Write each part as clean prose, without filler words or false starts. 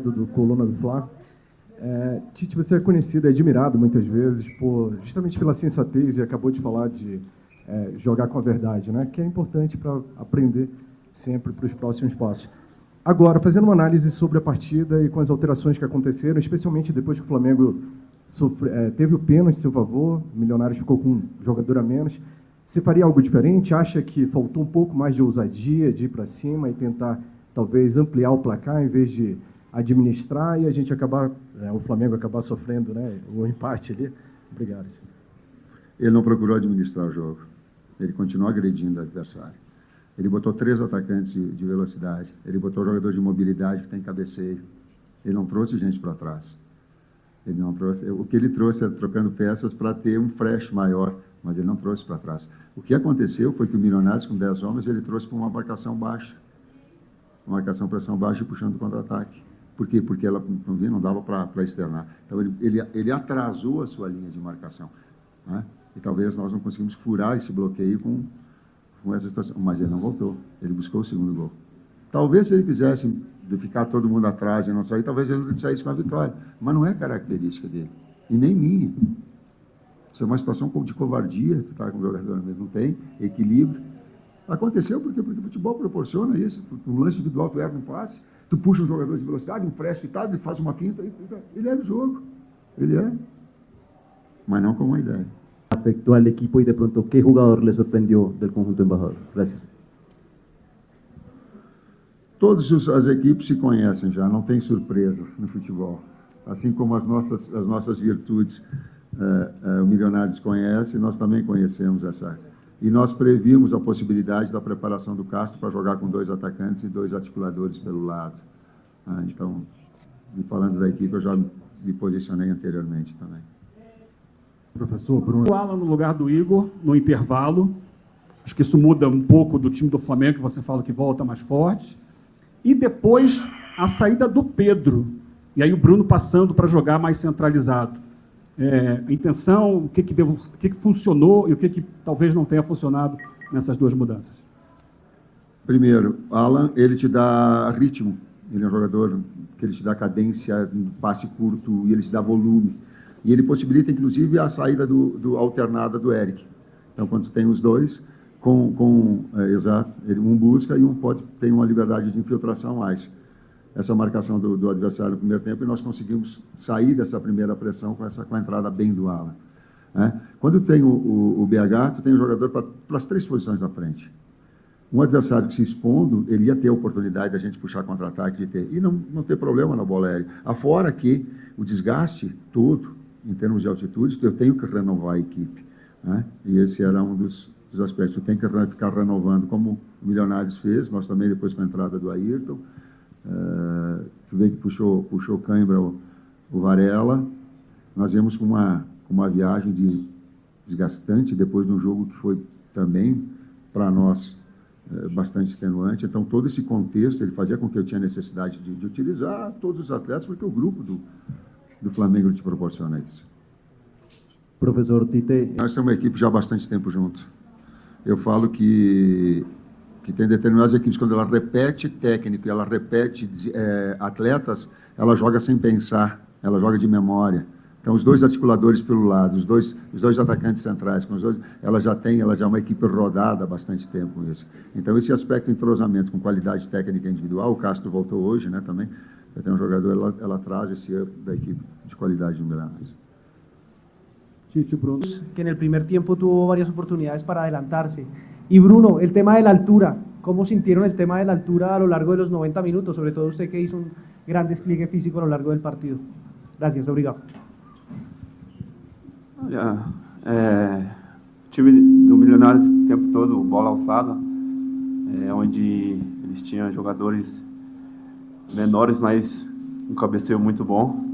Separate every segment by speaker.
Speaker 1: do Coluna do Fla. Tite, você é conhecido e admirado muitas vezes justamente pela sensatez, e acabou de falar de jogar com a verdade, né? Que é importante para aprender sempre para os próximos passos. Agora, fazendo uma análise sobre a partida e com as alterações que aconteceram, especialmente depois que o Flamengo teve o pênalti a seu favor, o Milionários ficou com um jogador a menos, você faria algo diferente? Acha que faltou um pouco mais de ousadia, de ir para cima e tentar, talvez, ampliar o placar, em vez de administrar e a gente acabar, o Flamengo acabar sofrendo, né, o empate ali? Obrigado.
Speaker 2: Ele não procurou administrar o jogo. Ele continuou agredindo o adversário. Ele botou 3 atacantes de velocidade. Ele botou jogador de mobilidade que tem cabeceio. Ele não trouxe gente para trás. Ele não trouxe. O que ele trouxe é trocando peças para ter um fresh maior, mas ele não trouxe para trás. O que aconteceu foi que o Milionários, com 10 homens, ele trouxe para uma marcação baixa. Uma marcação pressão baixa e puxando o contra-ataque. Por quê? Porque ela não dava para externar. Então, ele atrasou a sua linha de marcação, né? E talvez nós não conseguimos furar esse bloqueio com essa situação. Mas ele não voltou. Ele buscou o segundo gol. Talvez, se ele quisesse ficar todo mundo atrás e não sair, talvez ele não saísse com a vitória. Mas não é característica dele. E nem minha. Isso é uma situação de covardia. Tu está com o jogador mesmo. Não tem equilíbrio. Aconteceu porque o futebol proporciona isso. Um lance individual, tu erra um passe, tu puxa um jogador de velocidade, um fresh que ele faz uma finta, ele é do jogo. Ele é. Mas não com uma ideia.
Speaker 3: Afectó al equipo y de pronto, ¿qué jugador le sorprendió del conjunto embajador? Gracias.
Speaker 2: Todas as equipes se conhecem já, não tem surpresa no futebol. Assim como as nossas virtudes, o Milionários conhece, nós também conhecemos essa. E nós previmos a possibilidade da preparação do Castro para jogar com 2 atacantes e 2 articuladores pelo lado. Então, falando da equipe, eu já me posicionei anteriormente também.
Speaker 4: Professor Bruno. O Alan no lugar do Igor, no intervalo. Acho que isso muda um pouco do time do Flamengo, que você fala que volta mais forte. E depois, a saída do Pedro. E aí o Bruno passando para jogar mais centralizado. A intenção, o que funcionou e o que talvez não tenha funcionado nessas 2 mudanças?
Speaker 2: Primeiro, Alan, ele te dá ritmo. Ele é um jogador que ele te dá cadência, passe curto, e ele te dá volume. E ele possibilita, inclusive, a saída alternada do Eric. Então, quando tem os dois, exato, um busca e tem uma liberdade de infiltração mais. Essa marcação do adversário no primeiro tempo, e nós conseguimos sair dessa primeira pressão com a entrada bem do Alan. Quando tem o BH, tu tem um jogador para as 3 posições na frente. Um adversário que se expondo, ele ia ter a oportunidade da gente puxar contra-ataque e não ter problema na bola aérea. Afora que o desgaste todo, em termos de altitude, eu tenho que renovar a equipe, né? E esse era um dos aspectos. Eu tenho que ficar renovando, como o Milionários fez, nós também, depois com a entrada do Ayrton. Tu vê que puxou cãibra o Varela. Nós viemos com uma viagem desgastante, depois de um jogo que foi também, para nós, bastante extenuante. Então, todo esse contexto, ele fazia com que eu tinha necessidade de utilizar todos os atletas, porque o grupo do Flamengo te proporciona isso.
Speaker 3: Professor Tite.
Speaker 2: Nós temos uma equipe já há bastante tempo junto. Eu falo que tem determinadas equipes, quando ela repete técnico e ela repete atletas, ela joga sem pensar, ela joga de memória. Então, os 2 articuladores pelo lado, os dois atacantes centrais, ela já é uma equipe rodada há bastante tempo com isso. Então, esse aspecto de entrosamento com qualidade técnica individual, o Castro voltou hoje, né, também. Eu tenho um jogador, ela traz esse up da equipe de qualidade de Milionários.
Speaker 4: Bruno.
Speaker 5: Que en el primer tiempo tuvo varias oportunidades para adelantarse. Y Bruno, el tema de la altura, ¿cómo sintieron el tema de la altura a lo largo de los 90 minutos? Sobre todo usted que hizo un gran despliegue físico a lo largo del partido. Gracias, obrigado.
Speaker 6: Olha, o time do Milionários o tempo todo, bola alçada, onde eles tinham jogadores menores, mas um cabeceio muito bom.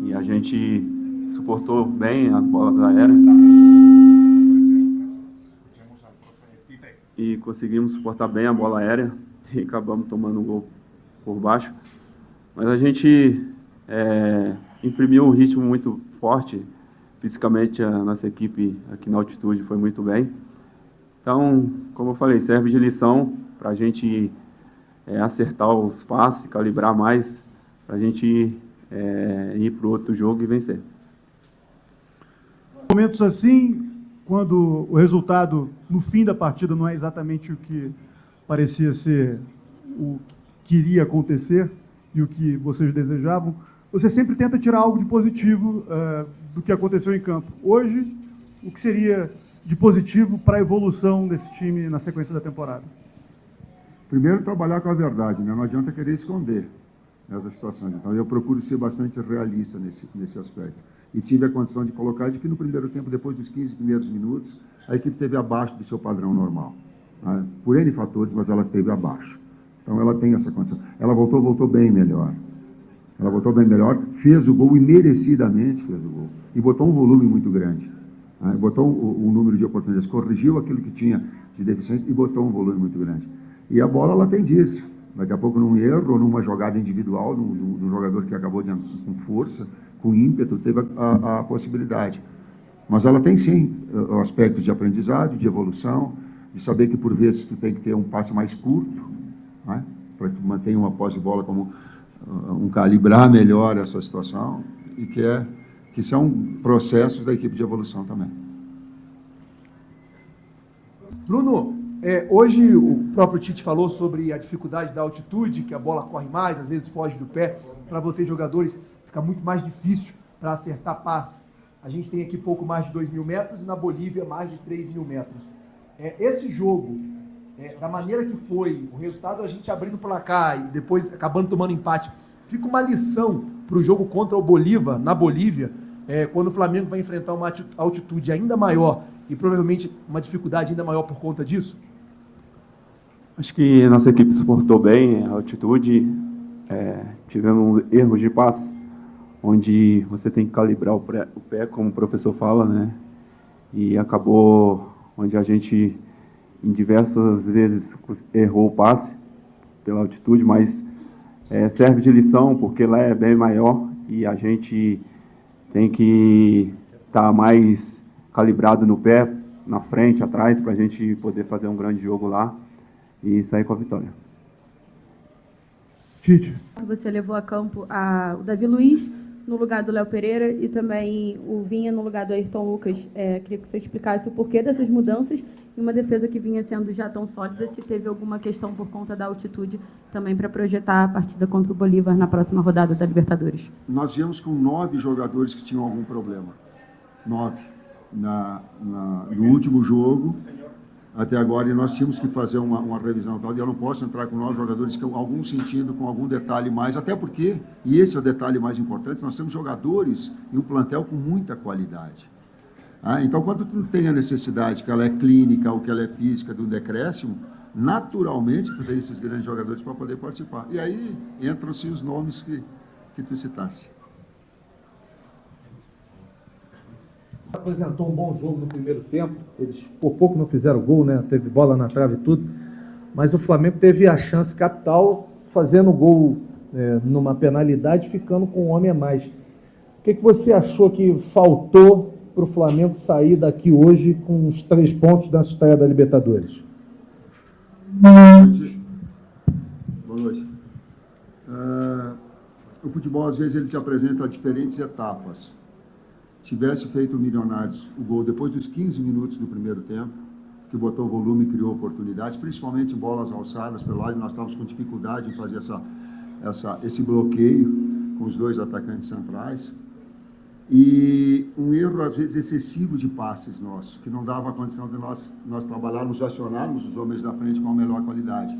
Speaker 6: E a gente suportou bem as bolas aéreas. E conseguimos suportar bem a bola aérea e acabamos tomando um gol por baixo. Mas a gente imprimiu um ritmo muito forte. Fisicamente, a nossa equipe aqui na altitude foi muito bem. Então, como eu falei, serve de lição para a gente acertar os passes, calibrar mais para a gente ir para o outro jogo e vencer.
Speaker 7: Momentos assim, quando o resultado no fim da partida não é exatamente o que parecia ser o que iria acontecer e o que vocês desejavam, você sempre tenta tirar algo de positivo do que aconteceu em campo. Hoje, o que seria de positivo para a evolução desse time na sequência da temporada?
Speaker 2: Primeiro, trabalhar com a verdade, né? Não adianta querer esconder essas situações. Então, eu procuro ser bastante realista nesse aspecto. E tive a condição de colocar de que no primeiro tempo, depois dos 15 primeiros minutos, a equipe esteve abaixo do seu padrão normal. Né? Por N fatores, mas ela esteve abaixo. Então, ela tem essa condição. Ela voltou bem melhor. Ela voltou bem melhor, fez o gol e merecidamente fez o gol. E botou um volume muito grande. Né? Botou um número de oportunidades, corrigiu aquilo que tinha de deficiência e botou um volume muito grande. E a bola, ela tem disso. Daqui a pouco, num erro ou numa jogada individual do jogador que acabou com força, com ímpeto, teve a possibilidade. Mas ela tem, sim, aspectos de aprendizado, de evolução, de saber que, por vezes, tu tem que ter um passe mais curto, né? Para que tu mantenha uma posse de bola como calibrar melhor essa situação, e que são processos da equipe de evolução também.
Speaker 8: Bruno, hoje o próprio Tite falou sobre a dificuldade da altitude, que a bola corre mais, às vezes foge do pé. Para vocês, jogadores, fica muito mais difícil para acertar passes. A gente tem aqui pouco mais de 2.000 metros e na Bolívia mais de 3.000 metros. Esse jogo, da maneira que foi, o resultado a gente abrindo o placar e depois acabando tomando empate, fica uma lição para o jogo contra o Bolívar, na Bolívia, quando o Flamengo vai enfrentar uma altitude ainda maior e provavelmente uma dificuldade ainda maior por conta disso?
Speaker 6: Acho que nossa equipe suportou bem a altitude, tivemos erros de passe, onde você tem que calibrar o pé, como o professor fala, né? E acabou onde a gente, em diversas vezes, errou o passe pela altitude, mas serve de lição, porque lá é bem maior e a gente tem que estar mais calibrado no pé, na frente, atrás, para a gente poder fazer um grande jogo lá e sair com a vitória.
Speaker 7: Tite.
Speaker 9: Você levou a campo o Davi Luiz no lugar do Léo Pereira e também o Vinha no lugar do Ayrton Lucas. Queria que você explicasse o porquê dessas mudanças e uma defesa que vinha sendo já tão sólida, se teve alguma questão por conta da altitude também para projetar a partida contra o Bolívar na próxima rodada da Libertadores.
Speaker 2: Nós viemos com 9 jogadores que tinham algum problema. 9. No último jogo, até agora, e nós tínhamos que fazer uma revisão tal, e eu não posso entrar com 9 jogadores com algum sentido, com algum detalhe mais, até porque, e esse é o detalhe mais importante, nós temos jogadores em um plantel com muita qualidade. Então, quando tu tem a necessidade, que ela é clínica ou que ela é física, do decréscimo, naturalmente tu tem esses grandes jogadores para poder participar. E aí entram-se os nomes que tu citaste.
Speaker 10: Apresentou um bom jogo no primeiro tempo, eles por pouco não fizeram gol, né? Teve bola na trave e tudo, mas o Flamengo teve a chance capital fazendo gol numa penalidade, ficando com um homem a mais. O que você achou que faltou para o Flamengo sair daqui hoje com os 3 pontos nessa estreia da Libertadores?
Speaker 2: Boa noite. O futebol, às vezes, ele te apresenta diferentes etapas. Tivesse feito o Milionários o gol depois dos 15 minutos do primeiro tempo, que botou volume e criou oportunidades, principalmente bolas alçadas pelo lado, nós estávamos com dificuldade em fazer esse bloqueio com os 2 atacantes centrais, e um erro, às vezes, excessivo de passes nossos, que não dava a condição de nós trabalharmos, acionarmos os homens da frente com a melhor qualidade.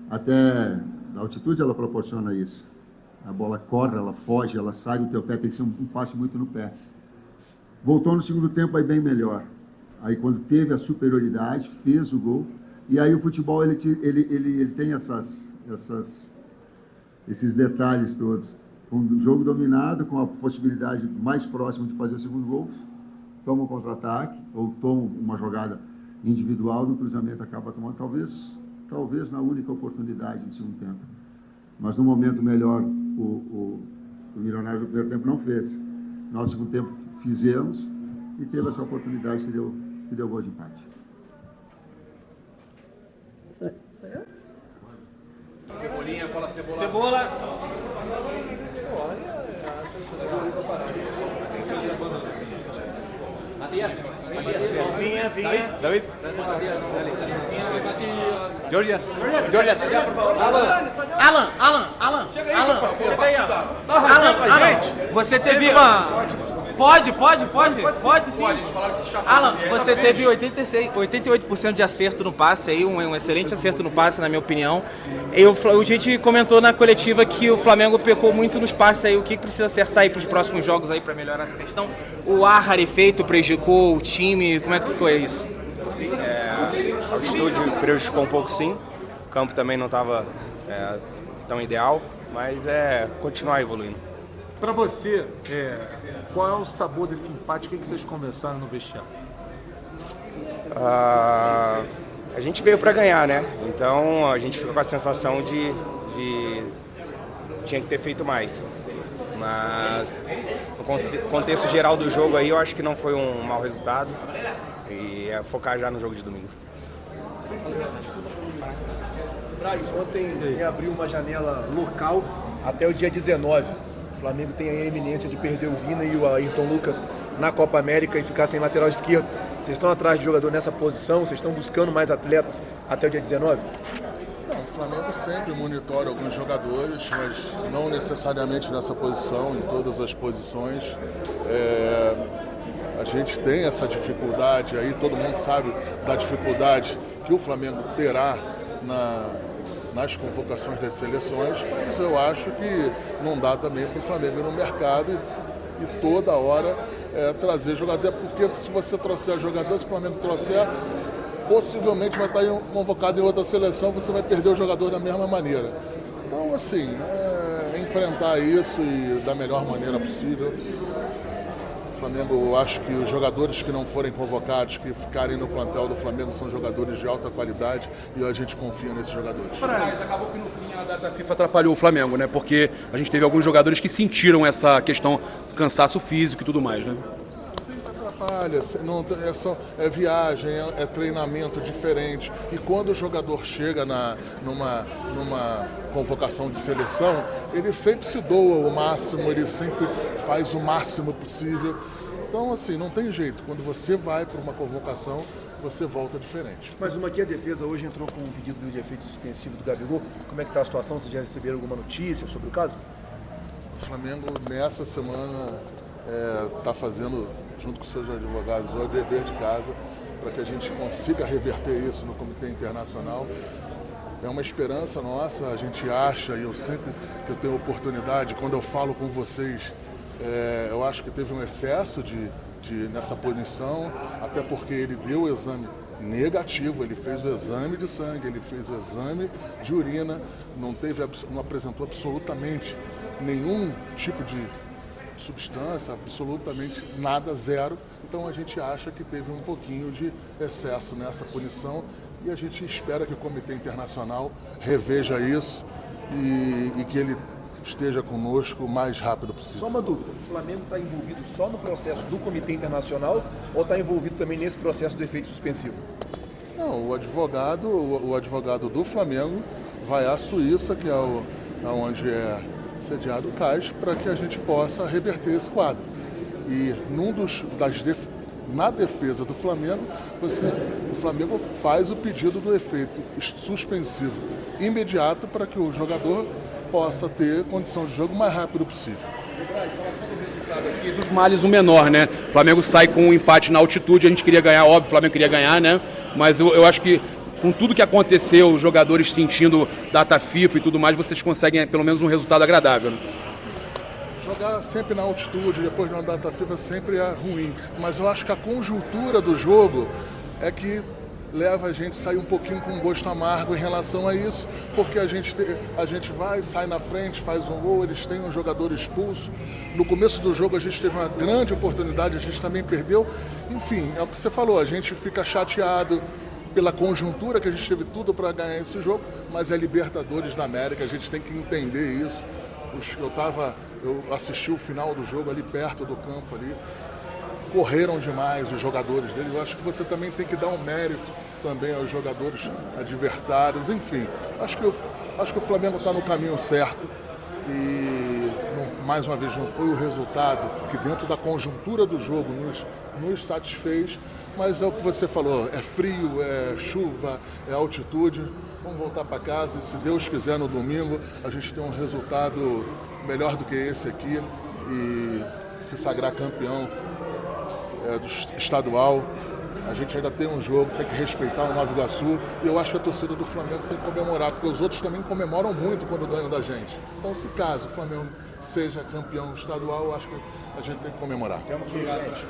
Speaker 2: Até a altitude, ela proporciona isso. A bola corre, ela foge, ela sai do teu pé, tem que ser um passe muito no pé. Voltou no segundo tempo, aí bem melhor. Aí, quando teve a superioridade, fez o gol. E aí o futebol, ele tem esses detalhes todos. Com o jogo dominado, com a possibilidade mais próxima de fazer o segundo gol, toma um contra-ataque, ou toma uma jogada individual, no cruzamento acaba tomando, talvez na única oportunidade do segundo tempo. Mas no momento melhor, o Milionário do primeiro tempo não fez. Nós, no segundo tempo, fizemos e teve essa oportunidade que deu gol de empate.
Speaker 11: Cebolinha, fala cebola. Cebola. Matias. Vinha. David. Georgia. Alan. Você teve uma... Pode sim. Alan, você teve 88% de acerto no passe aí, um excelente acerto no passe, na minha opinião. E a gente comentou na coletiva que o Flamengo pecou muito nos passes aí. O que precisa acertar aí para os próximos jogos aí para melhorar essa questão? O ar rarefeito prejudicou o time, como é que foi isso?
Speaker 12: Sim, a altitude prejudicou um pouco sim. O campo também não estava tão ideal, mas continuar evoluindo.
Speaker 13: Para você, qual é o sabor desse empate? O que vocês conversaram no vestiário?
Speaker 12: A gente veio para ganhar, né? Então a gente fica com a sensação de tinha que ter feito mais. Mas no contexto geral do jogo aí, eu acho que não foi um mau resultado. E é focar já no jogo de domingo.
Speaker 8: Braz, ontem abriu uma janela local até o dia 19. O Flamengo tem a eminência de perder o Vina e o Ayrton Lucas na Copa América e ficar sem lateral esquerdo. Vocês estão atrás de jogador nessa posição? Vocês estão buscando mais atletas até o dia 19?
Speaker 14: Não, o Flamengo sempre monitora alguns jogadores, mas não necessariamente nessa posição, em todas as posições. A gente tem essa dificuldade aí, todo mundo sabe da dificuldade que o Flamengo terá nas convocações das seleções, mas eu acho que não dá também para o Flamengo ir no mercado e toda hora trazer jogador, porque se você trouxer jogador, se o Flamengo trouxer, possivelmente vai estar convocado em outra seleção, você vai perder o jogador da mesma maneira. Então, assim, enfrentar isso e da melhor maneira possível. O Flamengo, eu acho que os jogadores que não forem convocados, que ficarem no plantel do Flamengo, são jogadores de alta qualidade e a gente confia nesses jogadores.
Speaker 11: Acabou que no fim a data FIFA atrapalhou o Flamengo, né? Porque a gente teve alguns jogadores que sentiram essa questão do cansaço físico e tudo mais, né?
Speaker 14: Atrapalha, é viagem, é treinamento diferente. E quando o jogador chega numa convocação de seleção, ele sempre se doa o máximo, ele sempre faz o máximo possível. Então, assim, não tem jeito. Quando você vai para uma convocação, você volta diferente.
Speaker 8: Mais uma aqui, a defesa hoje entrou com um pedido de efeito suspensivo do Gabigol. Como é que está a situação? Vocês já receberam alguma notícia sobre o caso?
Speaker 14: O Flamengo, nessa semana, está fazendo, junto com seus advogados, o dever de casa para que a gente consiga reverter isso no Comitê Internacional. É uma esperança nossa, a gente acha, e eu sempre que eu tenho oportunidade, quando eu falo com vocês, eu acho que teve um excesso nessa punição, até porque ele deu o exame negativo, ele fez o exame de sangue, ele fez o exame de urina, não apresentou absolutamente nenhum tipo de substância, absolutamente nada, zero. Então a gente acha que teve um pouquinho de excesso nessa punição e a gente espera que o Comitê Internacional reveja isso e que ele esteja conosco o mais rápido possível.
Speaker 8: Só uma dúvida, o Flamengo está envolvido só no processo do Comitê Internacional ou está envolvido também nesse processo do efeito suspensivo?
Speaker 14: Não, o advogado do Flamengo vai à Suíça, que é onde é sediado o CAS, para que a gente possa reverter esse quadro. E na defesa do Flamengo, o Flamengo faz o pedido do efeito suspensivo imediato para que o jogador possa ter condição de jogo o mais rápido possível.
Speaker 11: Aqui dos males o menor, né? O Flamengo sai com um empate na altitude, a gente queria ganhar, óbvio, o Flamengo queria ganhar, né? Mas eu acho que com tudo que aconteceu, os jogadores sentindo data FIFA e tudo mais, vocês conseguem pelo menos um resultado agradável, né?
Speaker 14: Jogar sempre na altitude, depois de uma data FIFA, sempre é ruim. Mas eu acho que a conjuntura do jogo é que leva a gente a sair um pouquinho com um gosto amargo em relação a isso, porque a gente sai na frente, faz um gol, eles têm um jogador expulso. No começo do jogo a gente teve uma grande oportunidade, a gente também perdeu. Enfim, é o que você falou, a gente fica chateado pela conjuntura, que a gente teve tudo para ganhar esse jogo, mas é Libertadores da América, a gente tem que entender isso. Eu assisti o final do jogo ali perto do campo ali, correram demais os jogadores dele. Eu acho que você também tem que dar um mérito também aos jogadores adversários. Enfim, acho que Acho que o Flamengo está no caminho certo e, mais uma vez, não foi o resultado que dentro da conjuntura do jogo nos satisfez, mas é o que você falou, é frio, é chuva, é altitude. Vamos voltar para casa e, se Deus quiser, no domingo a gente tem um resultado melhor do que esse aqui e se sagrar campeão do estadual. A gente ainda tem um jogo, tem que respeitar o Nova Iguaçu e eu acho que a torcida do Flamengo tem que comemorar, porque os outros também comemoram muito quando ganham da gente. Então, se caso o Flamengo seja campeão estadual, eu acho que a gente tem que comemorar.
Speaker 15: Temos que ir, gente.